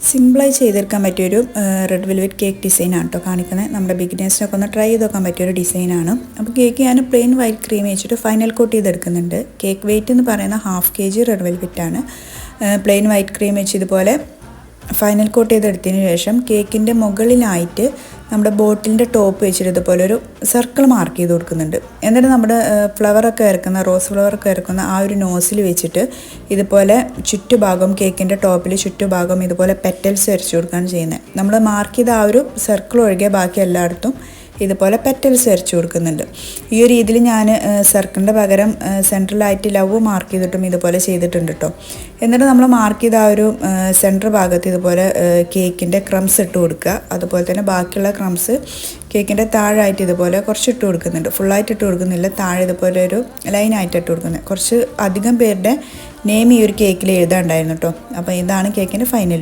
സിമ്പിളായി ചെയ്തെടുക്കാൻ പറ്റിയൊരു റെഡ് വെൽവെറ്റ് കേക്ക് ഡിസൈനാണ് കേട്ടോ കാണിക്കുന്നത്. നമ്മുടെ ബിഗിനേഴ്സിനൊക്കെ ഒന്ന് ട്രൈ ചെയ്ത് നോക്കാൻ പറ്റിയൊരു ഡിസൈനാണ്. അപ്പോൾ കേക്ക് ഞാൻ പ്ലെയിൻ വൈറ്റ് ക്രീം വെച്ചിട്ട് ഫൈനൽ കോട്ട് ചെയ്തെടുക്കുന്നുണ്ട്. കേക്ക് വെയിറ്റ് എന്ന് പറയുന്ന 1/2 kg റെഡ് വെൽവെറ്റാണ്. പ്ലെയിൻ വൈറ്റ് ക്രീം വെച്ച് ഇതുപോലെ ഫൈനൽ കോട്ട് ചെയ്തെടുത്തതിന് ശേഷം കേക്കിൻ്റെ മുകളിലായിട്ട് നമ്മുടെ ബോട്ടിലിൻ്റെ ടോപ്പ് വെച്ചിട്ട് ഇതുപോലെ ഒരു സർക്കിൾ മാർക്ക് ചെയ്ത് കൊടുക്കുന്നുണ്ട്. എന്നിട്ട് നമ്മുടെ ഫ്ലവറൊക്കെ ഇറക്കുന്ന റോസ് ഫ്ലവറൊക്കെ ഇറക്കുന്ന ആ ഒരു നോസിൽ വെച്ചിട്ട് ഇതുപോലെ ചുറ്റുഭാഗം കേക്കിൻ്റെ ടോപ്പിൽ ചുറ്റുഭാഗം ഇതുപോലെ പെറ്റൽസ് വരച്ച് കൊടുക്കുകയാണ് ചെയ്യുന്നത്. നമ്മൾ മാർക്ക് ചെയ്ത ആ ഒരു സർക്കിൾ ഒഴികെ ബാക്കി എല്ലായിടത്തും ഇതുപോലെ പെറ്റൽസ് വരച്ച് കൊടുക്കുന്നുണ്ട്. ഈ ഒരു രീതിയിൽ ഞാൻ സർക്കിളിൻ്റെ പകരം സെൻട്രലായിട്ട് ലവ് മാർക്ക് ചെയ്തിട്ടും ഇതുപോലെ ചെയ്തിട്ടുണ്ട് കേട്ടോ. എന്നിട്ട് നമ്മൾ മാർക്ക് ചെയ്ത ആ ഒരു സെൻറ്റർ ഭാഗത്ത് ഇതുപോലെ കേക്കിൻ്റെ ക്രംസ് ഇട്ട് കൊടുക്കുക. അതുപോലെ തന്നെ ബാക്കിയുള്ള ക്രംസ് കേക്കിൻ്റെ താഴായിട്ട് ഇതുപോലെ കുറച്ച് ഇട്ട് കൊടുക്കുന്നുണ്ട്. ഫുള്ളായിട്ട് ഇട്ട് കൊടുക്കുന്നില്ല, താഴെ ഇതുപോലെ ഒരു ലൈനായിട്ട് ഇട്ട് കൊടുക്കുന്നത്. കുറച്ച് അധികം പേരുടെ നെയിം ഈ ഒരു കേക്കിൽ എഴുതാണ്ടായിരുന്നു കേട്ടോ. അപ്പോൾ ഇതാണ് കേക്കിൻ്റെ ഫൈനൽ.